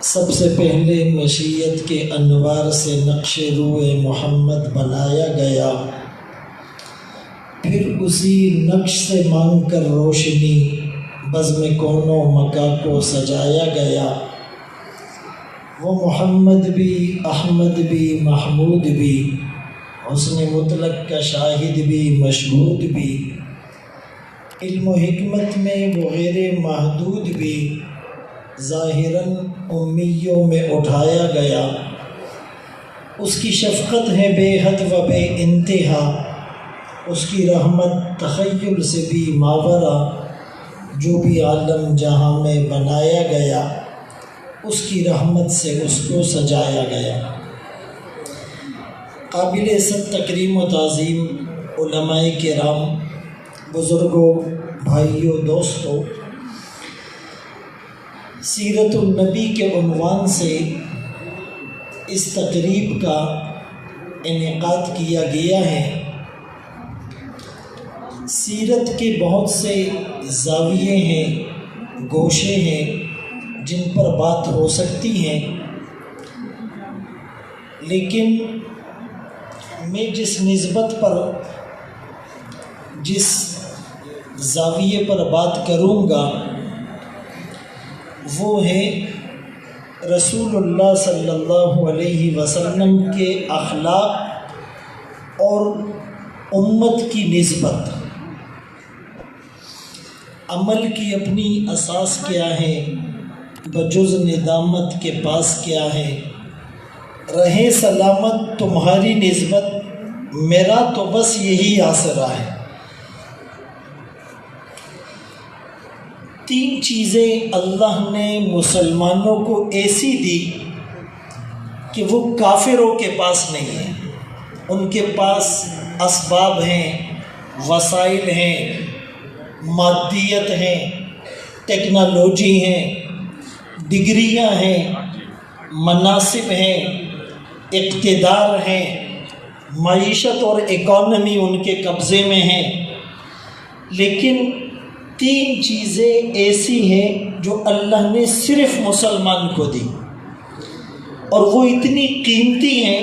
سب سے پہلے مشیت کے انوار سے نقش روئے محمد بنایا گیا، پھر اسی نقش سے مانگ کر روشنی بزم کون و مکا کو سجایا گیا۔ وہ محمد بھی، احمد بھی، محمود بھی، حسن مطلق کا شاہد بھی، مشہود بھی، علم و حکمت میں وہ غیر محدود بھی، ظاہراً امیوں میں اٹھایا گیا۔ اس کی شفقت ہے بے حد و بے انتہا، اس کی رحمت تخیل سے بھی ماورا، جو بھی عالم جہاں میں بنایا گیا، اس کی رحمت سے اس کو سجایا گیا۔ قابل صد تکریم و تعظیم علماء کرام، بزرگوں، بھائیوں، دوستوں، سیرت النبی کے عنوان سے اس تقریب کا انعقاد کیا گیا ہے۔ سیرت کے بہت سے زاویے ہیں، گوشے ہیں جن پر بات ہو سکتی ہے، لیکن میں جس نسبت پر، جس زاویے پر بات کروں گا وہ ہے رسول اللہ صلی اللہ علیہ وسلم کے اخلاق اور امت کی نسبت۔ عمل کی اپنی اساس کیا ہے، بجز ندامت کے پاس کیا ہے، رہے سلامت تمہاری نسبت، میرا تو بس یہی آسرا ہے۔ تین چیزیں اللہ نے مسلمانوں کو ایسی دی کہ وہ کافروں کے پاس نہیں ہیں۔ ان کے پاس اسباب ہیں، وسائل ہیں، مادیت ہیں، ٹیکنالوجی ہیں، ڈگریاں ہیں، مناصب ہیں، اقتدار ہیں، معیشت اور اکانومی ان کے قبضے میں ہیں، لیکن تین چیزیں ایسی ہیں جو اللہ نے صرف مسلمان کو دی، اور وہ اتنی قیمتی ہیں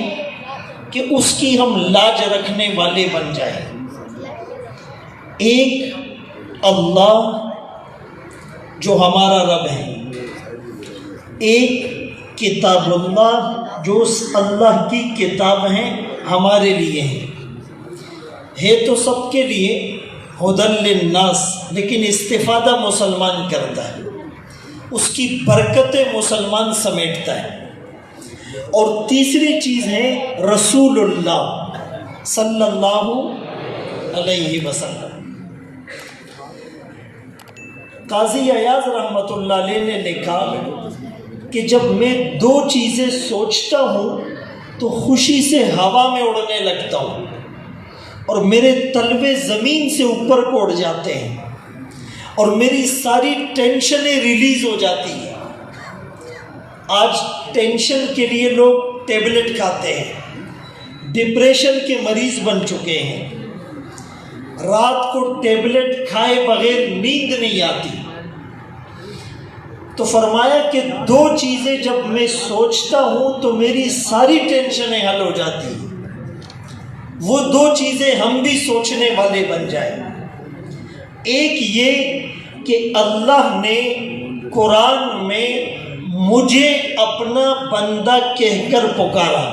کہ اس کی ہم لاج رکھنے والے بن جائیں۔ ایک اللہ جو ہمارا رب ہے، ایک کتاب اللہ جو اللہ کی کتاب ہیں، ہمارے لیے ہے تو سب کے لیے ہدی للناس، لیکن استفادہ مسلمان کرتا ہے، اس کی برکتیں مسلمان سمیٹتا ہے۔ اور تیسری چیز ہے رسول اللہ صلی اللہ علیہ وسلم۔ قاضی ایاز رحمۃ اللہ علیہ نے لکھا کہ جب میں دو چیزیں سوچتا ہوں تو خوشی سے ہوا میں اڑنے لگتا ہوں اور میرے تلوے زمین سے اوپر کو اڑ جاتے ہیں اور میری ساری ٹینشنیں ریلیز ہو جاتی ہیں۔ آج ٹینشن کے لیے لوگ ٹیبلٹ کھاتے ہیں، ڈپریشن کے مریض بن چکے ہیں، رات کو ٹیبلٹ کھائے بغیر نیند نہیں آتی۔ تو فرمایا کہ دو چیزیں جب میں سوچتا ہوں تو میری ساری ٹینشنیں حل ہو جاتی ہیں۔ وہ دو چیزیں ہم بھی سوچنے والے بن جائیں۔ ایک یہ کہ اللہ نے قرآن میں مجھے اپنا بندہ کہہ کر پکارا۔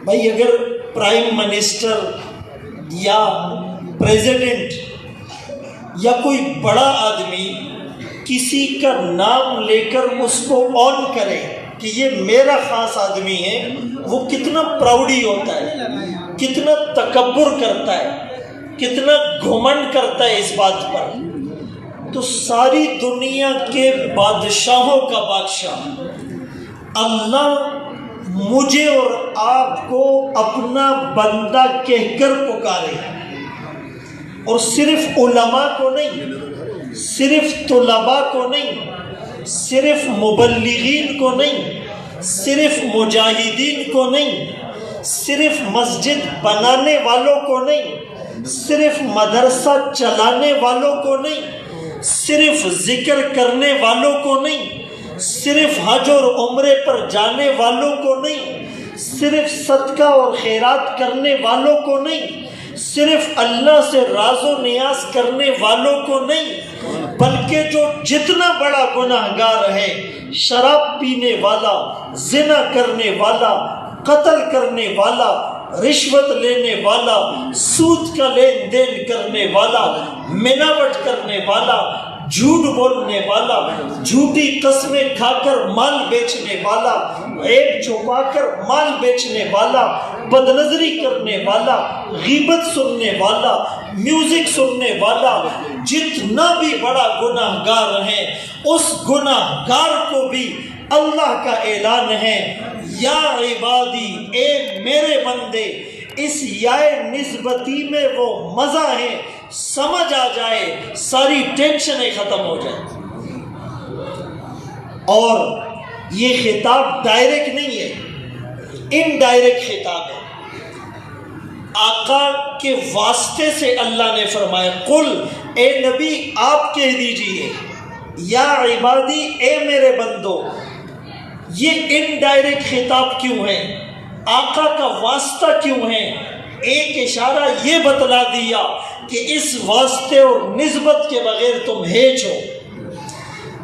بھائی اگر پرائم منسٹر یا پریزیڈنٹ یا کوئی بڑا آدمی کسی کا نام لے کر اس کو آن کرے کہ یہ میرا خاص آدمی ہے، وہ کتنا پراؤڈی ہوتا ہے، کتنا تکبر کرتا ہے، کتنا گھمنڈ کرتا ہے اس بات پر۔ تو ساری دنیا کے بادشاہوں کا بادشاہ اللہ مجھے اور آپ کو اپنا بندہ کہہ کر پکارے، اور صرف علماء کو نہیں، صرف طلباء کو نہیں، صرف مبلغین کو نہیں، صرف مجاہدین کو نہیں، صرف مسجد بنانے والوں کو نہیں، صرف مدرسہ چلانے والوں کو نہیں، صرف ذکر کرنے والوں کو نہیں، صرف حج اور عمرے پر جانے والوں کو نہیں، صرف صدقہ اور خیرات کرنے والوں کو نہیں، صرف اللہ سے راز و نیاز کرنے والوں کو نہیں، بلکہ جو جتنا بڑا گناہگار ہے، شراب پینے والا، زنا کرنے والا، قتل کرنے والا، رشوت لینے والا، سود کا لین دین کرنے والا، ملاوٹ کرنے والا، جھوٹ بولنے والا، جھوٹی قسمیں کھا کر مال بیچنے والا، عیب چھپا کر مال بیچنے والا، بدنظری کرنے والا، غیبت سننے والا، میوزک سننے والا، جتنا بھی بڑا گناہگار ہے، اس گناہگار کو بھی اللہ کا اعلان ہے، یا عبادی، اے میرے بندے، اس یا نسبتی میں وہ مزہ ہے، سمجھ آ جائے، ساری ٹینشنیں ختم ہو جائیں۔ اور یہ خطاب ڈائریکٹ نہیں ہے، انڈائریکٹ خطاب ہے۔ آقا کے واسطے سے اللہ نے فرمایا، قل، اے نبی آپ کہہ دیجئے، یا عبادی، اے میرے بندو۔ یہ انڈائریکٹ خطاب کیوں ہے؟ آقا کا واسطہ کیوں ہے؟ ایک اشارہ یہ بتلا دیا کہ اس واسطے اور نسبت کے بغیر تم ہیچ ہو۔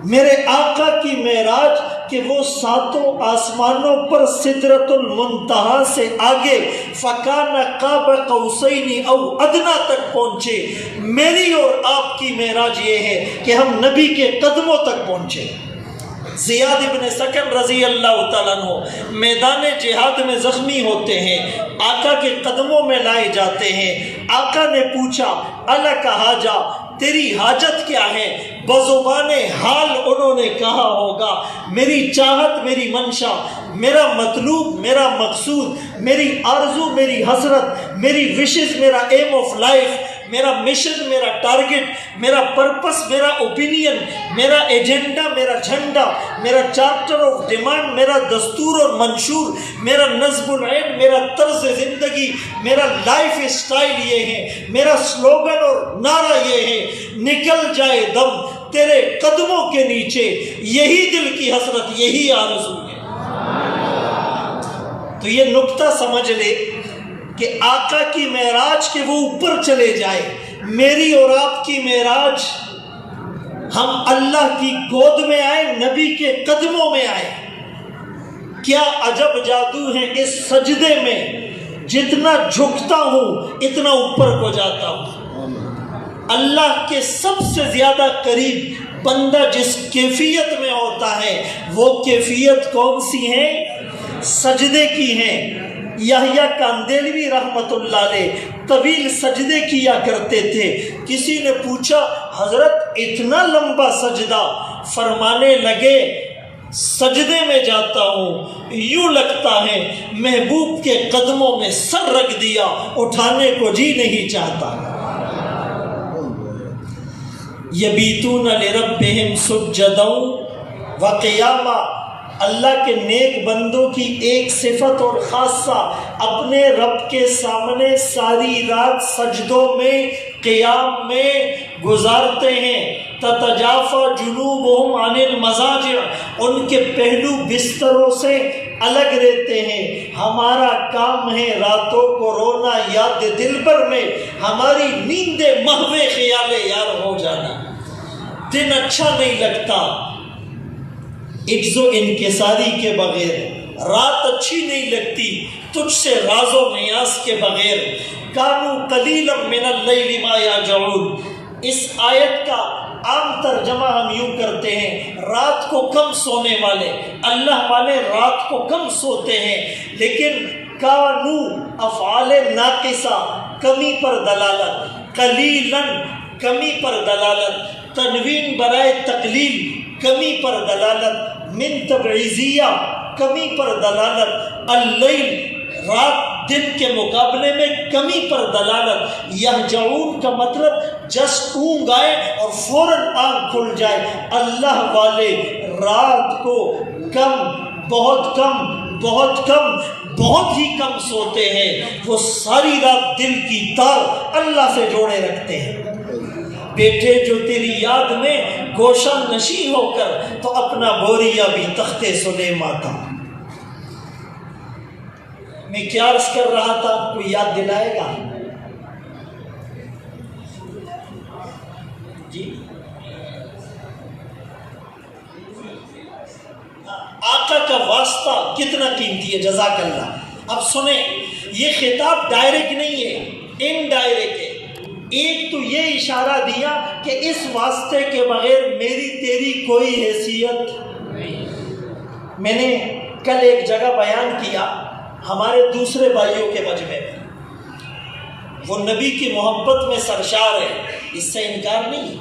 میرے آقا کی معراج کہ وہ ساتوں آسمانوں پر سدرۃ المنتہا سے آگے فکان قاب قوسین او ادنیٰ تک پہنچے، میری اور آپ کی معراج یہ ہے کہ ہم نبی کے قدموں تک پہنچے۔ زیاد ابن سکن رضی اللہ تعالیٰ عنہ میدان جہاد میں زخمی ہوتے ہیں، آقا کے قدموں میں لائے جاتے ہیں۔ آقا نے پوچھا، اللہ کا حاجہ، تیری حاجت کیا ہے؟ بزبان حال انہوں نے کہا ہوگا، میری چاہت، میری منشا، میرا مطلوب، میرا مقصود، میری آرزو، میری حسرت، میری وشز، میرا ایم آف لائف، میرا مشن، میرا ٹارگٹ، میرا پرپس، میرا اوپینین، میرا ایجنڈا، میرا جھنڈا، میرا چارٹر آف ڈیمانڈ، میرا دستور اور منشور، میرا نظم العین، میرا طرز زندگی، میرا لائف اسٹائل یہ ہے، میرا سلوگن اور نعرہ یہ ہے، نکل جائے دم تیرے قدموں کے نیچے، یہی دل کی حسرت، یہی آرزو ہے۔ تو یہ نکتہ سمجھ لے کہ آقا کی معراج کہ وہ اوپر چلے جائے، میری اور آپ کی معراج ہم اللہ کی گود میں آئے، نبی کے قدموں میں آئے۔ کیا عجب جادو ہے اس سجدے میں، جتنا جھکتا ہوں اتنا اوپر کو جاتا ہوں۔ اللہ کے سب سے زیادہ قریب بندہ جس کیفیت میں ہوتا ہے، وہ کیفیت کون سی ہے؟ سجدے کی ہے۔ یحییٰ کاندیلوی رحمت اللہ علیہ طویل سجدے کیا کرتے تھے۔ کسی نے پوچھا، حضرت اتنا لمبا سجدہ؟ فرمانے لگے، سجدے میں جاتا ہوں یوں لگتا ہے محبوب کے قدموں میں سر رکھ دیا، اٹھانے کو جی نہیں چاہتا۔ یبیتون لربہم سجدا وقیاما، اللہ کے نیک بندوں کی ایک صفت اور خاصہ، اپنے رب کے سامنے ساری رات سجدوں میں، قیام میں گزارتے ہیں۔ تتجافی جنوبہم عن المضاجع، ان کے پہلو بستروں سے الگ رہتے ہیں۔ ہمارا کام ہے راتوں کو رونا یاد دلبر میں، ہماری نیندیں محو خیال یار ہو جانا۔ دن اچھا نہیں لگتا عجز و انکساری کے بغیر، رات اچھی نہیں لگتی تجھ سے راز و نیاز کے بغیر۔ کانوا قلیلا من اللیل ما یہجعون، اس آیت کا عام ترجمہ ہم یوں کرتے ہیں، رات کو کم سونے والے، اللہ والے رات کو کم سوتے ہیں۔ لیکن کانو افعال ناقصہ، کمی پر دلالت، قلیلا کمی پر دلالت، تنوین برائے تقلیل کمی پر دلالت، من تبعیضیہ کمی پر دلالت، اللیل رات دن کے مقابلے میں کمی پر دلالت۔ یہجعون کا مطلب جسٹ اونگ آئے اور فوراً آنکھ کھل جائے۔ اللہ والے رات کو کم، بہت کم، بہت کم، بہت ہی کم سوتے ہیں۔ وہ ساری رات دل کی تار اللہ سے جوڑے رکھتے ہیں۔ بیٹھے جو تیری یاد میں گوشہ نشیں ہو کر، تو اپنا بوریا بھی تخت سلیماں تھا۔ میں کیا عرض کر رہا تھا، کوئی یاد دلائے گا؟ جی، آقا کا واسطہ کتنا قیمتی ہے، جزاک اللہ۔ اب سنیں، یہ خطاب ڈائریکٹ نہیں ہے، انڈائریکٹ ہے۔ ایک تو یہ اشارہ دیا کہ اس واسطے کے بغیر میری تیری کوئی حیثیت نہیں۔ میں نے کل ایک جگہ بیان کیا ہمارے دوسرے بھائیوں کے مجمع میں، وہ نبی کی محبت میں سرشار ہے، اس سے انکار نہیں۔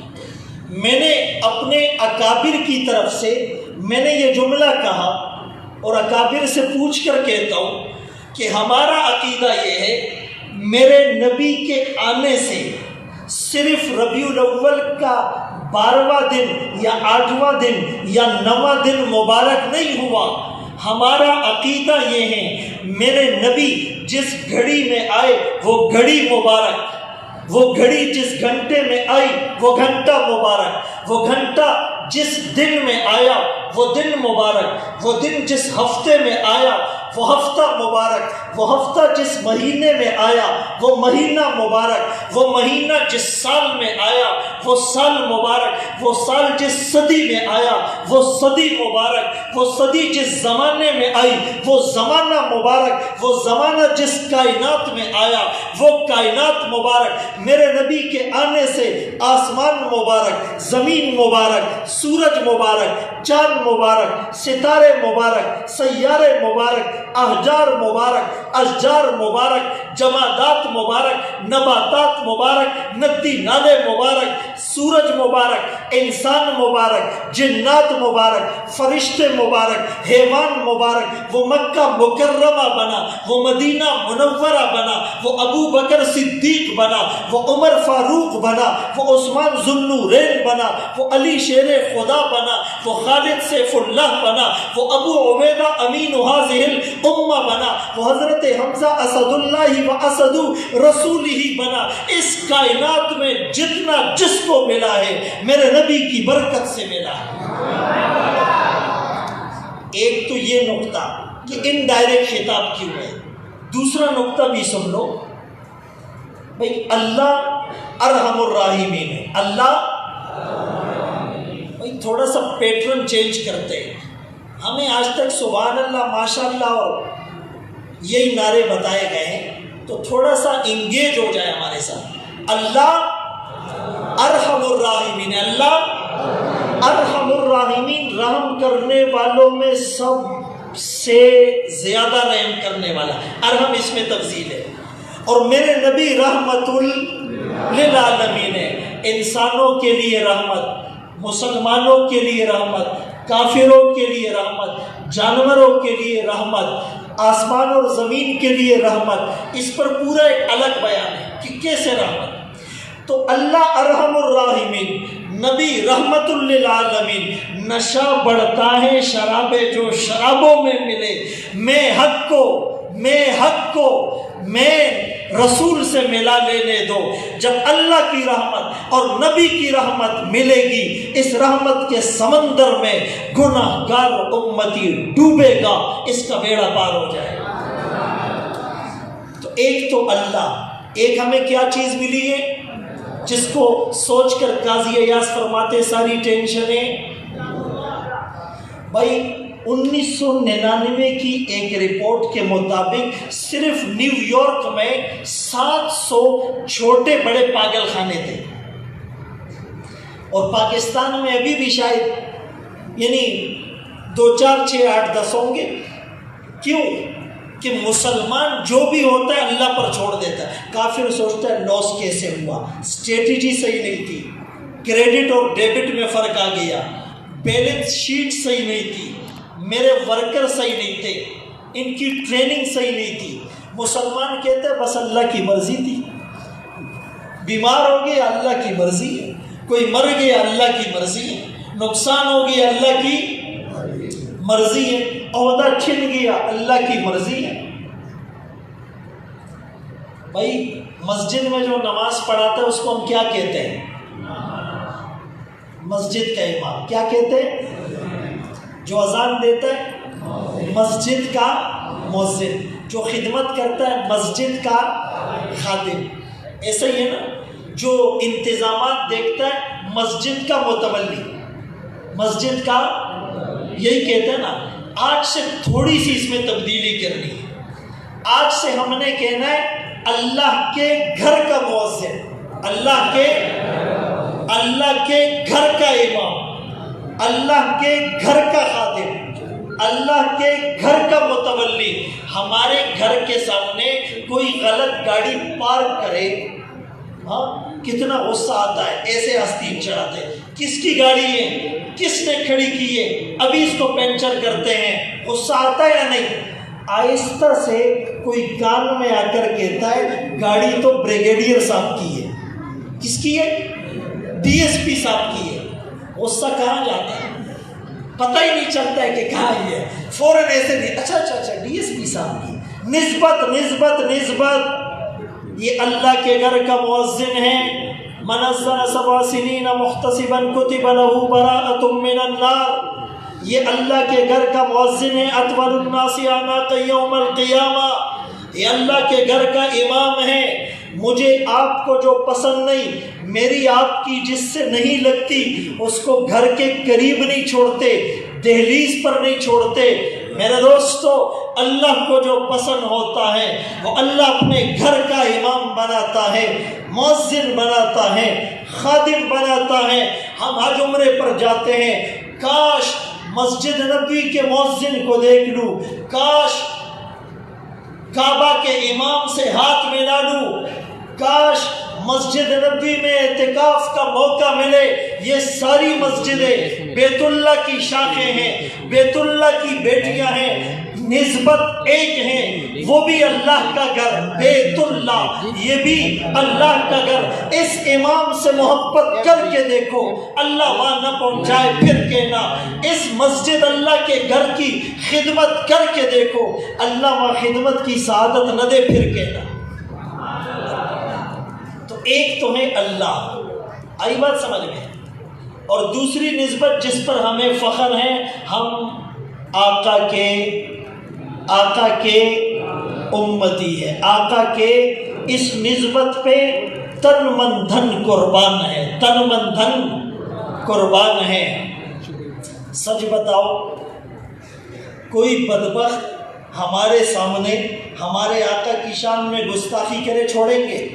میں نے اپنے اکابر کی طرف سے میں نے یہ جملہ کہا، اور اکابر سے پوچھ کر کہتا ہوں کہ ہمارا عقیدہ یہ ہے، میرے نبی کے آنے سے صرف ربیع الاول کا 12واں دن یا 8واں دن یا 9واں دن مبارک نہیں ہوا۔ ہمارا عقیدہ یہ ہے، میرے نبی جس گھڑی میں آئے وہ گھڑی مبارک، وہ گھڑی جس گھنٹے میں آئی وہ گھنٹہ مبارک، وہ گھنٹہ جس دن میں آیا وہ دن مبارک، وہ دن جس ہفتے میں آیا وہ ہفتہ مبارک، وہ ہفتہ جس مہینے میں آیا وہ مہینہ مبارک، وہ مہینہ جس سال میں آیا وہ سال مبارک، وہ سال جس صدی میں آیا وہ صدی مبارک، وہ صدی جس زمانے میں آئی وہ زمانہ مبارک، وہ زمانہ جس کائنات میں آیا وہ کائنات مبارک۔ میرے نبی کے آنے سے آسمان مبارک، زمین مبارک، سورج مبارک، چاند مبارک، ستارے مبارک، سیارے مبارک، احجار مبارک، اشجار مبارک، جمادات مبارک، نباتات مبارک، ندی نالے مبارک، سورج مبارک، انسان مبارک، جنات مبارک، فرشتے مبارک، حیوان مبارک، وہ مکہ مکرمہ بنا، وہ مدینہ منورہ بنا، وہ ابو بکر صدیق بنا، وہ عمر فاروق بنا، وہ عثمان ذو النورین بنا، وہ علی شیر خدا بنا، وہ خالد سیف اللہ بنا، وہ ابو عبیدہ امین هذه الامہ بنا، وہ حضرت حمزہ اسد اللہ و اسد رسولہ بنا۔ اس کائنات میں جتنا جس کو ملا ہے میرے نبی کی برکت سے ملا ہے۔ ایک تو یہ نقطہ کہ انڈائریکٹ خطاب کیوں ہے، دوسرا نقطہ بھی سن لو بھئی، اللہ ارحم الراحمین ہے۔ اللہ بھئی تھوڑا سا پیٹرن چینج کرتے ہیں، ہمیں آج تک سبحان اللہ ماشاء اللہ اور یہی نعرے بتائے گئے ہیں، تو تھوڑا سا انگیج ہو جائے ہمارے ساتھ۔ اللہ ارحم الراحمین، اللہ ارحم الراحمین، رحم کرنے والوں میں سب سے زیادہ رحم کرنے والا۔ ارحم اس میں تفضیل ہے، اور میرے نبی رحمت للعالمین ہے، انسانوں کے لیے رحمت، مسلمانوں کے لیے رحمت، کافروں کے لیے رحمت، جانوروں کے لیے رحمت، آسمان اور زمین کے لیے رحمت۔ اس پر پورا ایک الگ بیان ہے کہ کیسے رحمت۔ تو اللہ ارحم الراحمین، نبی رحمت للعالمین۔ نشہ بڑھتا ہے شراب جو شرابوں میں ملے، میں حق کو میں رسول سے ملا لینے دو۔ جب اللہ کی رحمت اور نبی کی رحمت ملے گی، اس رحمت کے سمندر میں گناہ گار امتی ڈوبے گا، اس کا بیڑا پار ہو جائے گا۔ تو ایک تو اللہ، ایک ہمیں کیا چیز ملی ہے جس کو سوچ کر قاضی ایاز فرماتے ساری ٹینشنیں بھائی 1999 کی ایک رپورٹ کے مطابق صرف نیو یارک میں 700 چھوٹے بڑے پاگل خانے تھے، اور پاکستان میں ابھی بھی شاید 2 4 6 8 10 ہوں گے۔ کیوں کہ مسلمان جو بھی ہوتا ہے اللہ پر چھوڑ دیتا ہے۔ کافر سوچتا ہے لاس کیسے ہوا، اسٹریٹجی صحیح نہیں تھی، کریڈٹ اور ڈیبٹ میں فرق آ گیا، بیلنس شیٹ صحیح نہیں تھی، میرے ورکر صحیح نہیں تھے، ان کی ٹریننگ صحیح نہیں تھی۔ مسلمان کہتے ہیں بس اللہ کی مرضی تھی، بیمار ہو گیا اللہ کی مرضی ہے، کوئی مر گیا اللہ کی مرضی ہے، نقصان ہو گیا اللہ کی مرضی ہے، عہدہ چھن گیا اللہ کی مرضی ہے۔ بھائی مسجد میں جو نماز پڑھاتا ہے اس کو ہم کیا کہتے ہیں؟ مسجد کا امام کیا کہتے ہیں؟ جو اذان دیتا ہے مسجد کا مؤذن، جو خدمت کرتا ہے مسجد کا خادم۔ ایسا ہی ہے نا، جو انتظامات دیکھتا ہے مسجد کا متولی، مسجد کا، یہی کہتے ہیں نا۔ آج سے تھوڑی سی اس میں تبدیلی کرنی ہے، آج سے ہم نے کہنا ہے اللہ کے گھر کا مؤذن، اللہ کے گھر کا امام، اللہ کے گھر کا خادم، اللہ کے گھر کا متولی۔ ہمارے گھر کے سامنے کوئی غلط گاڑی پارک کرے، ہاں کتنا غصہ آتا ہے، ایسے آستین چڑھاتے ہیں، کس کی گاڑی ہے، کس نے کھڑی کی ہے، ابھی اس کو پنچر کرتے ہیں، غصہ آتا ہے یا نہیں؟ آہستہ سے کوئی کان میں آ کر کہتا ہے گاڑی تو بریگیڈیئر صاحب کی ہے، کس کی ہے؟ ڈی ایس پی صاحب کی ہے۔ غصہ کہاں جاتا ہے پتہ ہی نہیں چلتا ہے کہ کہاں ہے، فوراً ایسے نہیں، اچھا ڈی ایس پی صاحب کی۔ نسبت یہ اللہ کے گھر کا مؤذن ہے۔ من اذن 7 سنین محتسبا کتب له براءۃ من النار، یہ اللہ کے گھر کا مؤذن ہے۔ اطول الناس اعناقا یوم القیامہ، یہ اللہ کے گھر کا امام ہے۔ مجھے آپ کو جو پسند نہیں، میری آپ کی جس سے نہیں لگتی، اس کو گھر کے قریب نہیں چھوڑتے، دہلیز پر نہیں چھوڑتے۔ میرے دوستو، اللہ کو جو پسند ہوتا ہے وہ اللہ اپنے گھر کا امام بناتا ہے، مؤذن بناتا ہے، خادم بناتا ہے۔ ہم حج عمرے پر جاتے ہیں، کاش مسجد نبوی کے مؤذن کو دیکھ لوں، کاش کعبہ کے امام سے ہاتھ ملا لوں، کاش مسجد نبوی میں اعتکاف کا موقع ملے۔ یہ ساری مسجدیں بیت اللہ کی شاخیں ہیں، بیت اللہ کی بیٹیاں ہیں، نسبت ایک ہے، وہ بھی اللہ کا گھر بیت اللہ، یہ بھی اللہ کا گھر۔ اس امام سے محبت کر کے دیکھو، اللہ وہاں نہ پہنچائے پھر کہنا اس مسجد اللہ کے گھر کی خدمت کر کے دیکھو، اللہ وہاں خدمت کی سعادت نہ دے پھر کہنا۔ تو ایک تو ہے اللہ، آئی بات سمجھ میں، اور دوسری نسبت جس پر ہمیں فخر ہے، ہم آقا کے امتی ہے، آقا کے اس نسبت پہ تن من دھن قربان ہے، تن من دھن قربان ہے۔ سچ بتاؤ، کوئی بدبخت ہمارے سامنے ہمارے آقا کی شان میں گستاخی کرے چھوڑیں گے؟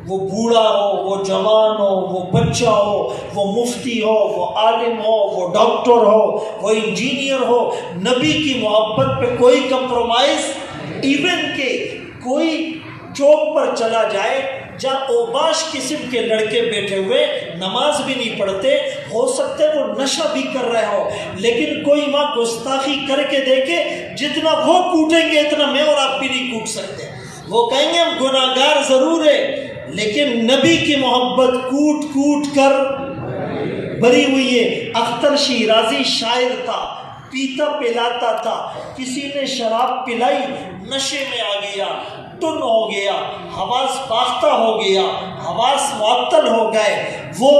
وہ بوڑھا ہو، وہ جوان ہو، وہ بچہ ہو، وہ مفتی ہو، وہ عالم ہو، وہ ڈاکٹر ہو، وہ انجینئر ہو، نبی کی محبت پہ کوئی کمپرومائز، ایون کہ کوئی چوک پر چلا جائے جہاں اوباش قسم کے لڑکے بیٹھے ہوئے نماز بھی نہیں پڑھتے، ہو سکتا ہے وہ نشہ بھی کر رہے ہو، لیکن کوئی وہاں گستاخی کر کے دیکھے، جتنا وہ کوٹیں گے اتنا میں اور آپ بھی نہیں کوٹ سکتے۔ وہ کہیں گے ہم گناہگار ضرور ہے، لیکن نبی کی محبت کوٹ کوٹ کر بری ہوئی ہے۔ اختر شیرازی شاعر تھا، پیتا پلاتا تھا، کسی نے شراب پلائی، نشے میں آ گیا، ٹن ہو گیا، حواس باختہ ہو گیا، حواس معطل ہو گئے، وہ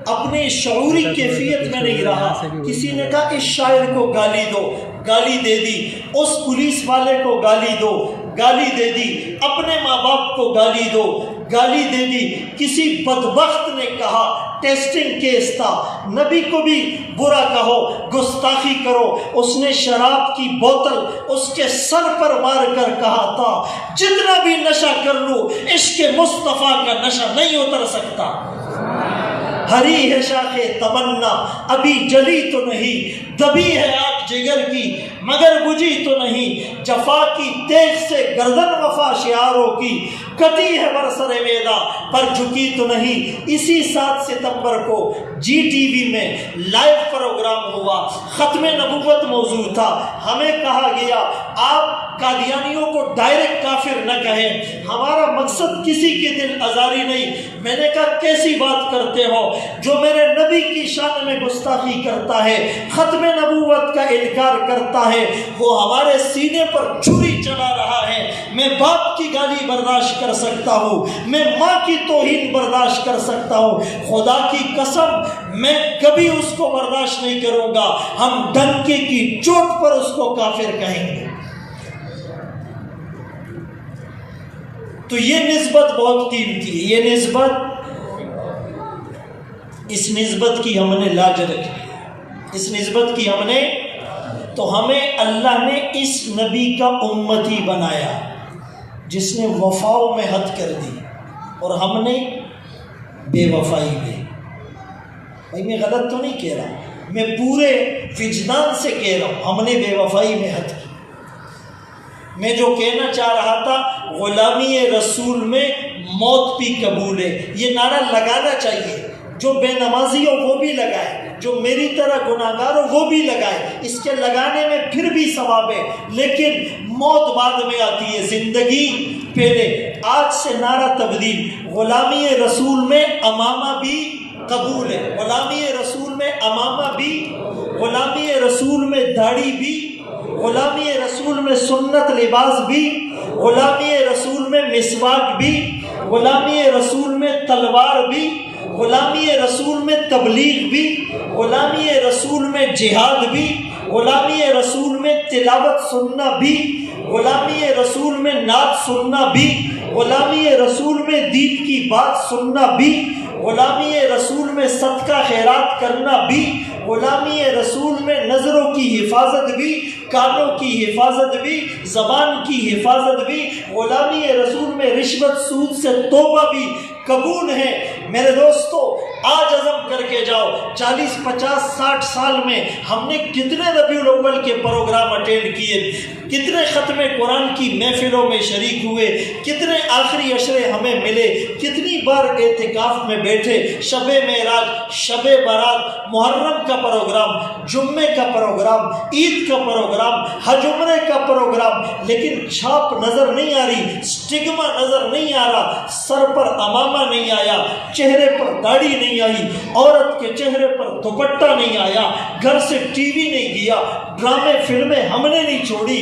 اپنی شعوری کیفیت میں نہیں رہا۔ کسی نے کہا اس شاعر کو گالی دو، گالی دے دی، اس پولیس والے کو گالی دو، گالی دے دی، اپنے ماں باپ کو گالی دو، گالی دے دی۔ کسی بدبخت نے کہا، ٹیسٹنگ کیس تھا، نبی کو بھی برا کہو، گستاخی کرو، اس نے شراب کی بوتل اس کے سر پر مار کر کہا تھا جتنا بھی نشہ کر لوں عشق مصطفیٰ کا نشہ نہیں اتر سکتا۔ ہری ہے شاخ تمنا ابھی جلی تو نہیں، دبی ہے آگ جگر کی مگر بجھی تو نہیں، جفا کی تیغ سے گردن وفا شعاروں کی کٹی ہے برسر ویدا پر جھکی تو نہیں۔ اسی 7 ستمبر کو جی ٹی وی میں لائیو پروگرام ہوا، ختم نبوت موضوع تھا، ہمیں کہا گیا آپ قادیانیوں کو ڈائریکٹ کافر نہ کہیں، ہمارا مقصد کسی کی دل آزاری نہیں۔ میں نے کہا کیسی بات کرتے ہو، جو میرے نبی کی شان میں گستاخی کرتا ہے، ختم نبوت کا انکار کرتا ہے، وہ ہمارے سینے پر چھری چلا رہا ہے۔ میں باپ کی گالی برداشت کر کر سکتا ہوں، میں ماں کی توہین برداشت کر سکتا ہوں، خدا کی قسم میں کبھی اس کو برداشت نہیں کروں گا، ہم ڈنکے کی چوٹ پر اس کو کافر کہیں گے۔ تو یہ نسبت بہت قیمتی ہے، یہ نسبت، اس نسبت کی ہم نے لاج رکھی ہے، اس نسبت کی ہم نے، تو ہمیں اللہ نے اس نبی کا امتی بنایا جس نے وفاؤں میں حد کر دی، اور ہم نے بے وفائی میں۔ بھائی میں غلط تو نہیں کہہ رہا، میں پورے وجدان سے کہہ رہا ہوں، ہم نے بے وفائی میں حد کی۔ میں جو کہنا چاہ رہا تھا، غلامی رسول میں موت بھی قبول ہے، یہ نعرہ لگانا چاہیے، جو بے نمازی ہو وہ بھی لگائے، جو میری طرح گناہگار ہو وہ بھی لگائے، اس کے لگانے میں پھر بھی ثواب ہے، لیکن موت بعد میں آتی ہے، زندگی پہلے۔ آج سے نعرہ تبدیل، غلامی رسول میں امامہ بھی قبول ہے، غلامی رسول میں امامہ بھی، غلامی رسول میں داڑھی بھی، غلامی رسول میں سنت لباس بھی، غلامی رسول میں مسواک بھی، غلامی رسول میں تلوار بھی، غلامی رسول میں تبلیغ بھی، غلامی رسول میں جہاد بھی، غلامی رسول میں تلاوت سننا بھی، غلامی رسول میں نعت سننا بھی، غلامی رسول میں دین کی بات سننا بھی، غلامی رسول میں صدقہ خیرات کرنا بھی، غلامی رسول میں نظروں کی حفاظت بھی، کانوں کی حفاظت بھی، زبان کی حفاظت بھی، غلامی رسول میں رشوت سود سے توبہ بھی قبول ہے۔ میرے دوستو آج عزم کر کے جاؤ، 40 50 60 سال میں ہم نے کتنے ربیع الاول کے پروگرام اٹینڈ کیے، کتنے ختم قرآن کی محفلوں میں شریک ہوئے، کتنے آخری عشرے ہمیں ملے، کتنی بار اعتکاف میں بیٹھے، شب معراج، شب برات، محرم کا پروگرام، جمعے کا پروگرام، عید کا پروگرام، حج عمرے کا پروگرام، لیکن چھاپ نظر نہیں آ رہی، سٹگما نظر نہیں آ رہا، سر پر امامہ نہیں آیا، چہرے پر داڑھی نہیں آئی، عورت کے چہرے پر دوپٹہ نہیں آیا، گھر سے ٹی وی نہیں گیا، ڈرامے فلمیں ہم نے نہیں چھوڑی،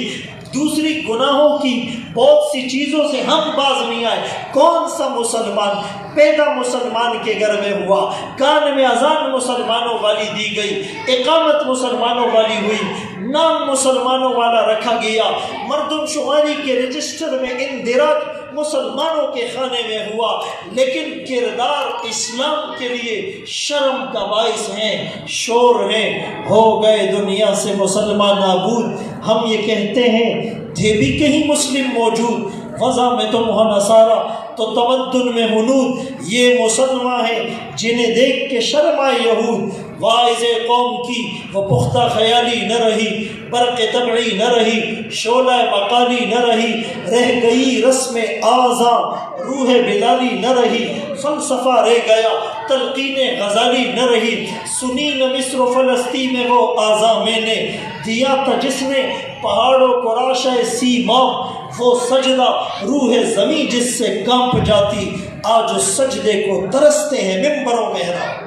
دوسری گناہوں کی بہت سی چیزوں سے ہم باز نہیں آئے۔ کون سا مسلمان پیدا مسلمان کے گھر میں ہوا، کان میں اذان مسلمانوں والی دی گئی، اقامت مسلمانوں والی ہوئی، نام مسلمانوں والا رکھا گیا، مردم شماری کے رجسٹر میں اندراج مسلمانوں کے خانے میں ہوا، لیکن کردار اسلام کے لیے شرم کا باعث ہیں، شور ہیں، ہو گئے دنیا سے مسلمان نابود۔ ہم یہ کہتے ہیں تھے بھی کہیں مسلم موجود، فضا میں تم ہو نصارہ تو تمدن میں ہنود، یہ مسلمان ہیں جنہیں دیکھ کے شرم آئے یہود، واعظ قوم کی وہ پختہ خیالی نہ رہی، برق طبعی نہ رہی، شعلہ مقالی نہ رہی، رہ گئی رسم آزاں روح بلالی نہ رہی، فلسفہ رہ گیا تلقین غزالی نہ رہی، سنی نہ مصر و فلسطین میں وہ آزاں میں نے دیا تھا جس نے پہاڑوں کو راشہ سیمام، وہ سجدہ روح زمیں جس سے کانپ جاتی، آج اس سجدے کو ترستے ہیں منبر و محراب۔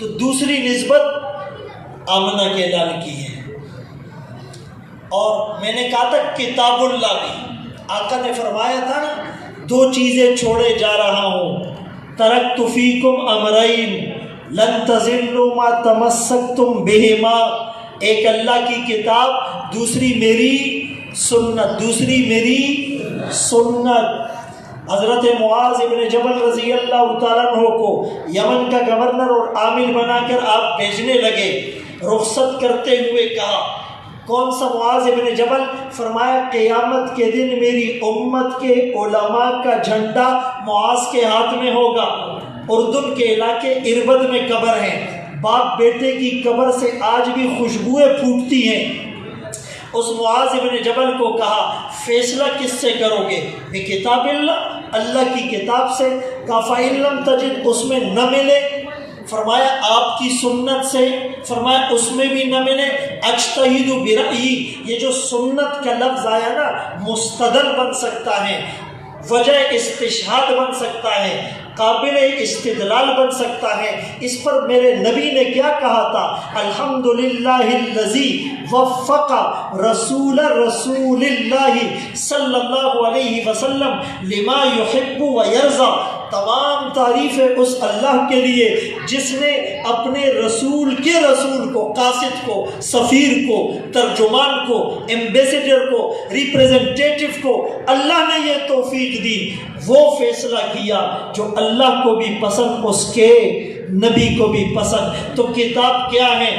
تو دوسری نسبت آمنہ کے اعلان کی ہے، اور میں نے کہا تھا کتاب اللہ بھی، آقا نے فرمایا تھا نا، دو چیزیں چھوڑے جا رہا ہوں، ترکت فیکم امرین لن تضلوا ما تمسکتم بہما، ایک اللہ کی کتاب، دوسری میری سنت، دوسری میری سنت۔ حضرت معاذ ابن جبل رضی اللہ تعالیٰ عنہ کو یمن کا گورنر اور عامل بنا کر آپ بھیجنے لگے، رخصت کرتے ہوئے کہا، کون سا معاذ ابن جبل؟ فرمایا قیامت کے دن میری امت کے علماء کا جھنڈا معاذ کے ہاتھ میں ہوگا۔ اردن کے علاقے اربد میں قبر ہے، باپ بیٹے کی قبر سے آج بھی خوشبوئیں پھوٹتی ہیں۔ اس معاذ ابن جبل کو کہا فیصلہ کس سے کرو گے؟ بکتاب اللہ، اللہ کی کتاب سے۔ کہا فَإِن لَمْ تَجِدْ، اس میں نہ ملے، فرمایا آپ کی سنت سے، فرمایا اس میں بھی نہ ملے، اجتہد برأیی، یہ جو سنت کا لفظ آیا نا، مستدل بن سکتا ہے، وجہ استشہاد بن سکتا ہے، قابل استدلال بن سکتا ہے۔ اس پر میرے نبی نے کیا کہا تھا؟ الحمدللہ الذی وفق رسول اللہ صلی اللہ علیہ وسلم لما یحب و یرضی۔ تمام تعریفیں اس اللہ کے لیے جس نے اپنے رسول کے رسول کو، قاصد کو، سفیر کو، ترجمان کو، ایمبیسیڈر کو، ریپریزنٹیٹو کو اللہ نے یہ توفیق دی، وہ فیصلہ کیا جو اللہ کو بھی پسند، اس کے نبی کو بھی پسند۔ تو کتاب کیا ہے؟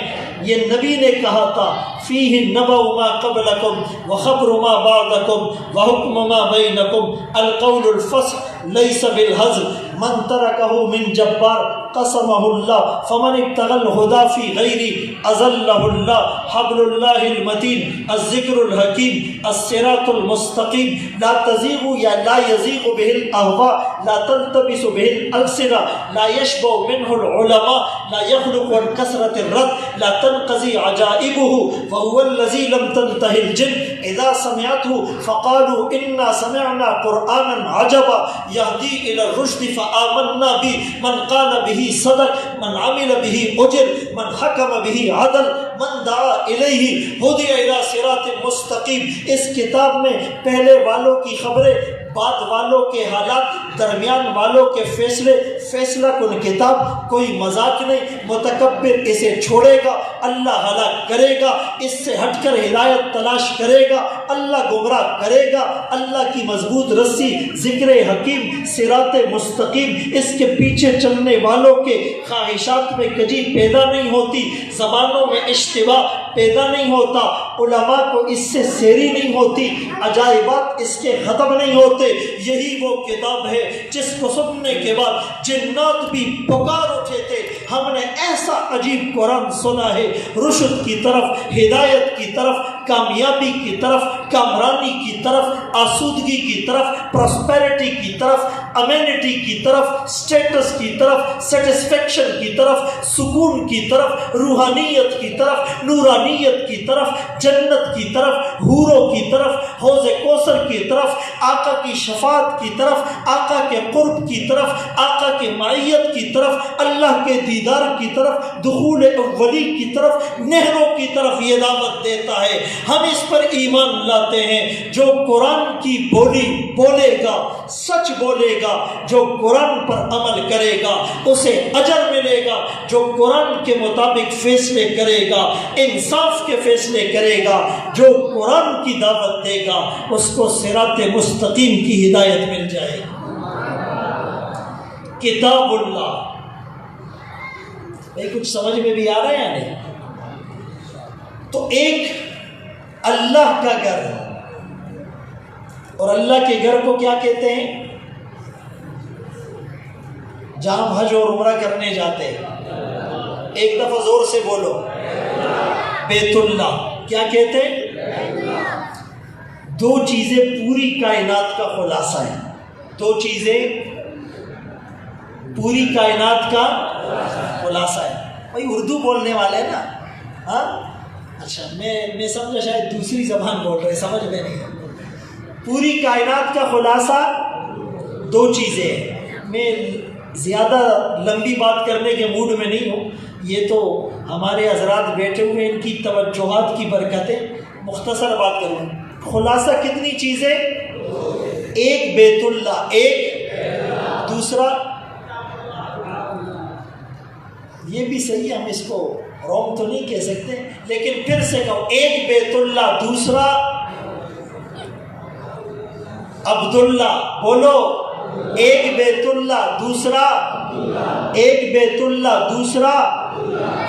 یہ نبی نے کہا تھا فیہ نبأ ما قبلکم وخبر ما بعدکم وحکم ما بینکم القول الفصل لیس بالہزل من ترکہ من جبار قسمہ اللہ فمن ابتغى الہدی فی غیری اضلہ اللہ حبل اللہ المتین الذکر الحکیم الصراط المستقیم لا تزیغ یا لا یزیغ به الاہواء لا تلتبس به الالسنہ لا یشبع منہ العلماء لا یخلق عن کثرت الرد لا تنقضی عجائبہ وهو الذي لم تنتهي الجن اذا سمعته فقالوا انا سمعنا قرانا عجبا يهدي الى الرشد فآمنا به من قال به صدق من عمل به اجر من حكم به عدل من دعا الیہ ہدی الی صراط مستقیم۔ اس کتاب میں پہلے والوں کی خبریں، بعد والوں کے حالات، درمیان والوں کے فیصلے، فیصلہ کن کتاب، کوئی مذاق نہیں۔ متکبر اسے چھوڑے گا، اللہ ہلاک کرے گا، اس سے ہٹ کر ہدایت تلاش کرے گا، اللہ گمراہ کرے گا۔ اللہ کی مضبوط رسی ذکر حکیم، صراط مستقیم، اس کے پیچھے چلنے والوں کے خواہشات میں کجی پیدا نہیں ہوتی، زبانوں میں اشتباہ پیدا نہیں ہوتا، علماء کو اس سے سیری نہیں ہوتی، عجائبات اس کے ختم نہیں ہوتے۔ یہی وہ کتاب ہے جس کو سننے کے بعد جنات بھی پکار اٹھے تھے، ہم نے ایسا عجیب قرآن سنا ہے، رشد کی طرف، ہدایت کی طرف، کامیابی کی طرف، کامرانی کی طرف، آسودگی کی طرف، پراسپیرٹی کی طرف، امینٹی کی طرف، سٹیٹس کی طرف، سیٹسفیکشن کی طرف، سکون کی طرف، روحانیت کی طرف، نورانیت کی طرف، جنت کی طرف، حوروں کی طرف، حوض کوثر کی طرف، آقا کی شفاعت کی طرف، آقا کے قرب کی طرف، آقا کے معیت کی طرف، اللہ کے دیدار کی طرف، دخول اولی کی طرف، نہروں کی طرف یہ دعوت دیتا ہے۔ ہم اس پر ایمان لاتے ہیں، جو قرآن کی بولی بولے گا، سچ بولے گا، جو قرآن پر عمل کرے گا اسے اجر ملے گا، جو قرآن کے مطابق فیصلے کرے گا، انصاف کے فیصلے کرے گا، جو قرآن کی دعوت دے گا اس کو صراط مستقیم کی ہدایت مل جائے گی۔ کتاب اللہ، کچھ سمجھ میں بھی آ رہا ہے یا نہیں؟ تو ایک اللہ کا گھر ہے، اور اللہ کے گھر کو کیا کہتے ہیں؟ جہاں ہم حج اور عمرہ کرنے جاتے ہیں، ایک دفعہ زور سے بولو، بیت اللہ۔ کیا کہتے ہیں؟ دو چیزیں پوری کائنات کا خلاصہ ہیں، دو چیزیں پوری کائنات کا خلاصہ ہے۔ بھائی اردو بولنے والے ہیں نا؟ ہاں اچھا، میں سمجھا شاید دوسری زبان بول رہے، سمجھ میں نہیں۔ پوری کائنات کا خلاصہ دو چیزیں ہیں۔ میں زیادہ لمبی بات کرنے کے موڈ میں نہیں ہوں، یہ تو ہمارے حضرات بیٹھے ہوئے، ان کی توجہات کی برکتیں، مختصر بات کروں۔ خلاصہ کتنی چیزیں؟ ایک بیت اللہ، ایک دوسرا، یہ بھی صحیح، ہم اس کو رونگ تو نہیں کہہ سکتے، لیکن پھر سے کہو، ایک بیت اللہ، دوسرا عبداللہ۔ بولو، ایک بیت اللہ، دوسرا ایک بیت اللہ، دوسرا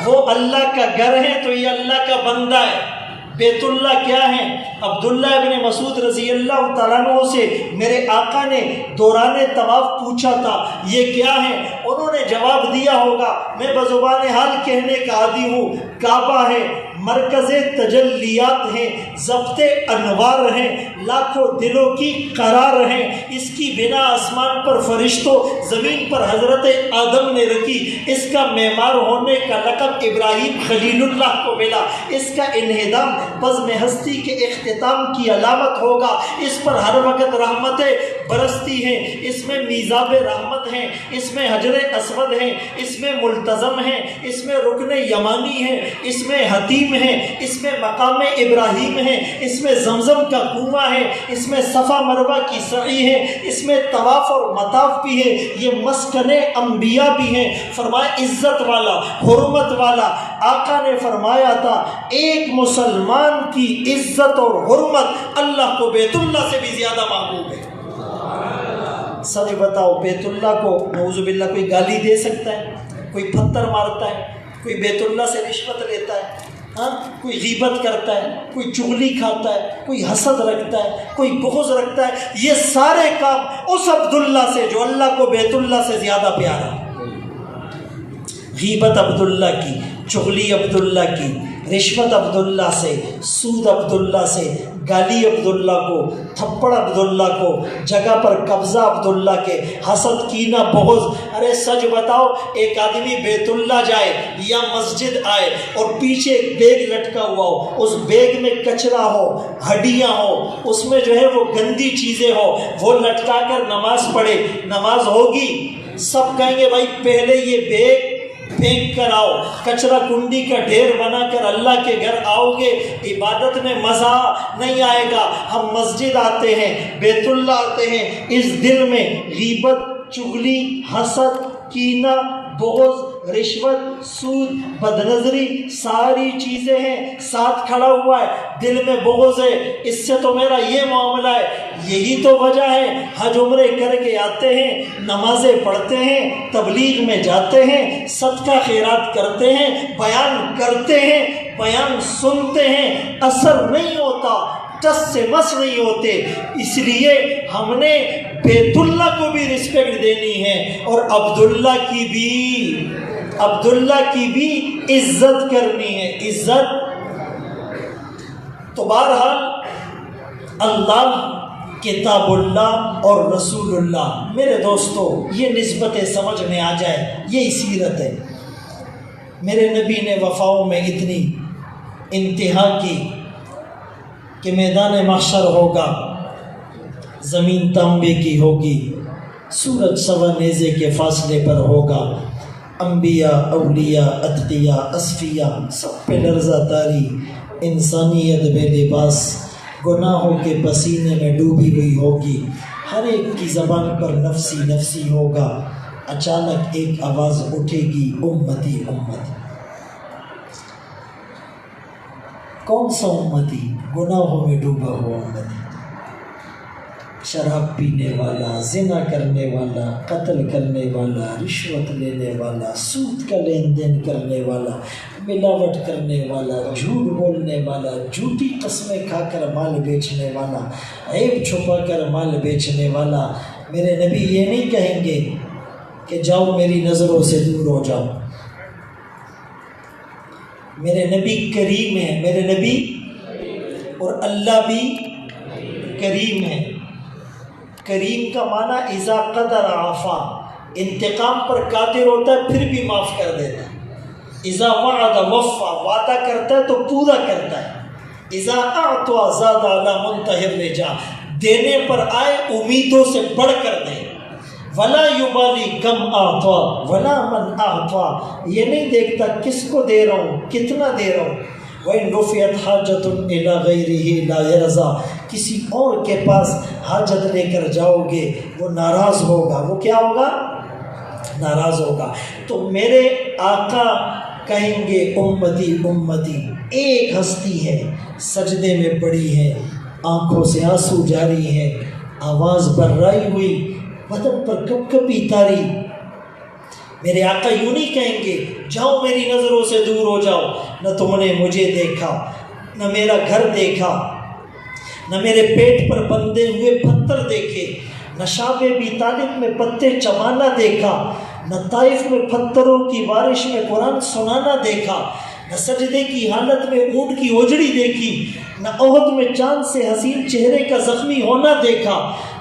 وہ اللہ کا گھر ہے تو یہ اللہ کا بندہ ہے۔ بیت اللہ کیا ہے؟ عبداللہ ابن مسعود رضی اللہ تعالیٰ عنہ سے میرے آقا نے دوران طواف پوچھا تھا یہ کیا ہے؟ انہوں نے جواب دیا ہوگا، میں بزبان حال کہنے کا عادی ہوں، کعبہ ہے، مرکز تجلیات ہیں، ضبط انوار ہیں، لاکھوں دلوں کی قرار ہیں، اس کی بنا آسمان پر فرشتوں، زمین پر حضرت آدم نے رکھی، اس کا معمار ہونے کا لقب ابراہیم خلیل اللہ کو ملا، اس کا انہدام بزم ہستی کے اختتام کی علامت ہوگا۔ اس پر ہر وقت رحمتیں برستی ہیں، اس میں میزاب رحمت ہیں، اس میں حجر اسود ہیں، اس میں ملتزم ہیں، اس میں رکن یمانی ہیں، اس میں حتیم ہیں، اس میں مقام ابراہیم ہے، اس میں زمزم کا کنواں ہے، اس میں صفا مروہ کی سعی ہے، اس میں طواف اور مطاف بھی ہے، یہ مسکن انبیاء بھی ہیں۔ فرمایا عزت والا، حرمت والا، آقا نے فرمایا تھا ایک مسلمان کی عزت اور حرمت اللہ کو بیت اللہ سے بھی زیادہ محبوب ہے۔ سچ بتاؤ، بیت اللہ کو نعوذ باللہ کوئی گالی دے سکتا ہے؟ کوئی پتھر مارتا ہے؟ کوئی بیت اللہ سے رشوت لیتا ہے؟ ہاں، کوئی غیبت کرتا ہے، کوئی چغلی کھاتا ہے، کوئی حسد رکھتا ہے، کوئی بغض رکھتا ہے، یہ سارے کام اس عبداللہ سے جو اللہ کو بیت اللہ سے زیادہ پیارا ہے۔ غیبت عبداللہ کی، چغلی عبداللہ کی، رشوت عبداللہ سے، سود عبداللہ سے، گالی عبداللہ کو، تھپڑ عبداللہ کو، جگہ پر قبضہ عبداللہ کے، حسد کینہ بغض۔ ارے سچ بتاؤ، ایک آدمی بیت اللہ جائے یا مسجد آئے اور پیچھے ایک بیگ لٹکا ہوا ہو، اس بیگ میں کچرا ہو، ہڈیاں ہو، اس میں جو ہے وہ گندی چیزیں ہو، وہ لٹکا کر نماز پڑھے، نماز ہوگی؟ سب کہیں گے بھائی پہلے یہ بیگ پھینک کر آؤ، کچرا کنڈی کا ڈھیر بنا کر اللہ کے گھر آؤ گے، عبادت میں مزہ نہیں آئے گا۔ ہم مسجد آتے ہیں، بیت اللہ آتے ہیں، اس دل میں غیبت، چغلی، حسد، کینہ، بغض، رشوت، سود، بدنظری، ساری چیزیں ہیں، ساتھ کھڑا ہوا ہے، دل میں بغض ہے، اس سے تو میرا یہ معاملہ ہے۔ یہی تو وجہ ہے حج عمرے کر کے آتے ہیں، نمازیں پڑھتے ہیں، تبلیغ میں جاتے ہیں، صدقہ خیرات کرتے ہیں، بیان کرتے ہیں، بیان سنتے ہیں، اثر نہیں ہوتا، ٹس سے مس نہیں ہوتے۔ اس لیے ہم نے بیت اللہ کو بھی رسپیکٹ دینی ہے اور عبداللہ کی بھی عزت کرنی ہے۔ عزت تو بہرحال اللہ، کتاب اللہ اور رسول اللہ، میرے دوستو یہ نسبتیں سمجھ میں آ جائے، یہ سیرت ہے۔ میرے نبی نے وفاؤں میں اتنی انتہا کی کہ میدان محشر ہوگا، زمین تانبے کی ہوگی، سورج سوا نیزے کے فاصلے پر ہوگا، انبیاء، اولیاء، اتقیاء، اصفیاء سب پہ لرزہ تاری، انسانیت بے لباس گناہوں کے پسینے میں ڈوبی ہوئی ہوگی، ہر ایک کی زبان پر نفسی نفسی ہوگا۔ اچانک ایک آواز اٹھے گی، امتی امتی۔ کون سا امتی؟ گناہوں میں ڈوبا ہوا امتی، شراب پینے والا، زنا کرنے والا، قتل کرنے والا، رشوت لینے والا، سود کا لین دین کرنے والا، ملاوٹ کرنے والا، جھوٹ بولنے والا، جھوٹی قسمیں کھا کر مال بیچنے والا، عیب چھپا کر مال بیچنے والا۔ میرے نبی یہ نہیں کہیں گے کہ جاؤ میری نظروں سے دور ہو جاؤ۔ میرے نبی کریم ہیں، میرے نبی اور اللہ بھی کریم ہے۔ کریم کا معنی اذا قدر عفا، انتقام پر قادر ہوتا ہے پھر بھی معاف کر دیتا ہے۔ اذا وعد وفا، وعدہ کرتا ہے تو پورا کرتا ہے۔ اذا اعطى زاد على منتهى الرجاء، دینے پر آئے امیدوں سے بڑھ کر دے۔ ولا یبالی کم اعطا ولا من اعطا، یہ نہیں دیکھتا کس کو دے رہا ہوں، کتنا دے رہا ہوں۔ وَإِن رُفِعَتْ حَاجَةٌ إِلَى غَيْرِهِ لَا يَرْضَىٰ، کسی اور کے پاس حاجت لے کر جاؤ گے وہ ناراض ہوگا۔ وہ کیا ہوگا؟ ناراض ہوگا۔ تو میرے آقا کہیں گے امتی امتی۔ ایک ہستی ہے، سجدے میں پڑی ہے، آنکھوں سے آنسو جاری ہے، آواز بررائی ہوئی، بدن پر کپ کپی تاری۔ میرے آقا یوں نہیں کہیں گے جاؤ میری نظروں سے دور ہو جاؤ، نہ تم نے مجھے دیکھا، نہ میرا گھر دیکھا، نہ میرے پیٹ پر بندھے ہوئے پتھر دیکھے، نہ شعب ابی طالب میں پتے چبانا دیکھا، نہ طائف میں پتھروں کی بارش میں قرآن سنانا دیکھا، نہ سجدے کی حالت میں اونٹ کی اوجڑی دیکھی، نہ احد میں چاند سے حسین چہرے کا زخمی ہونا دیکھا،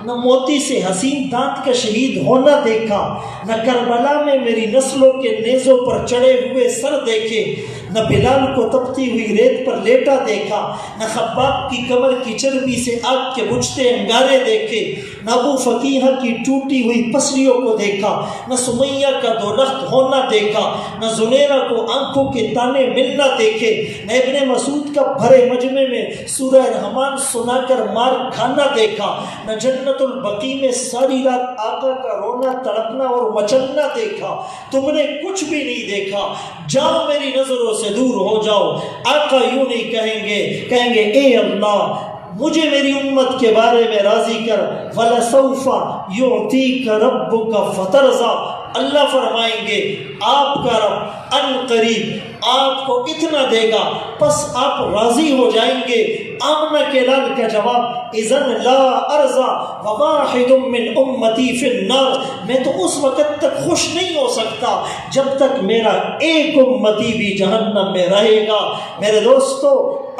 نہ موتی سے حسین دانت کا شہید ہونا دیکھا، نہ کربلا میں میری نسلوں کے نیزوں پر چڑھے ہوئے سر دیکھے، نہ بلال کو تپتی ہوئی ریت پر لیٹا دیکھا، نہ خباب کی کمر کی چربی سے آگ کے بجھتے انگارے دیکھے، نہ ابو فقیہ کی ٹوٹی ہوئی پسلیوں کو دیکھا، نہ سمیہ کا دولخت ہونا دیکھا، نہ زنیرہ کو آنکھوں کے تانے ملنا دیکھے، نہ ابن مسعود کا بھرے مجمع میں سورہ رحمان سنا کر مار کھانا دیکھا، نہ جنت البقیع میں ساری رات آقا کا رونا تڑپنا اور مچلنا دیکھا۔ تم نے کچھ بھی نہیں دیکھا، جاؤ میری نظروں سے دور ہو جاؤ۔ آقا یوں نہیں کہیں گے اے اللہ مجھے میری امت کے بارے میں راضی کر، وَلَسَوْفَ يُعْتِيكَ رَبُّكَ فَتَرْضَىٰ۔ اللہ فرمائیں گے آپ کا رب ان قریب آپ کو اتنا دے گا پس آپ راضی ہو جائیں گے۔ آمنہ کے لال کا جواب اذن لا ارضا وواحد من امتی فی النار، میں تو اس وقت تک خوش نہیں ہو سکتا جب تک میرا ایک امتی بھی جہنم میں رہے گا۔ میرے دوستو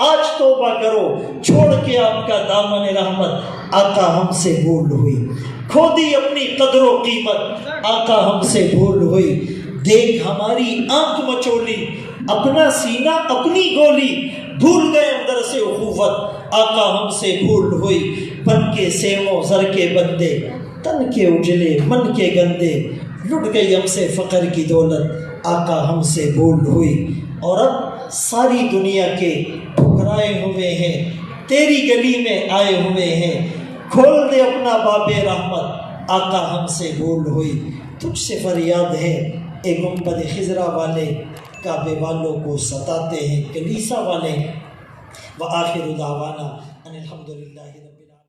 آج توبہ کرو، چھوڑ کے آپ کا دامن رحمت۔ آقا ہم سے بھول ہوئی، کھو دی اپنی قدر و قیمت، آقا ہم سے بھول ہوئی، دیکھ ہماری آنکھ مچولی، اپنا سینہ اپنی گولی، بھول گئے اندر سے اخوت، آقا ہم سے بھول ہوئی۔ بن کے سیم و زر کے بندے، تن کے اجلے من کے گندے، لٹ گئی ہم سے فقر کی دولت، آقا ہم سے بھول ہوئی۔ اور اب ساری دنیا کے ٹھکرائے ہوئے ہیں، تیری گلی میں آئے ہوئے ہیں، کھول دے اپنا باب رحمت، آقا ہم سے بھول ہوئی۔ تجھ سے فریاد ہے اے گنبد خضرا والے، کعبے والوں کو ستاتے ہیں کلیسا والے۔ وآخر دعوانا ان الحمدللہ۔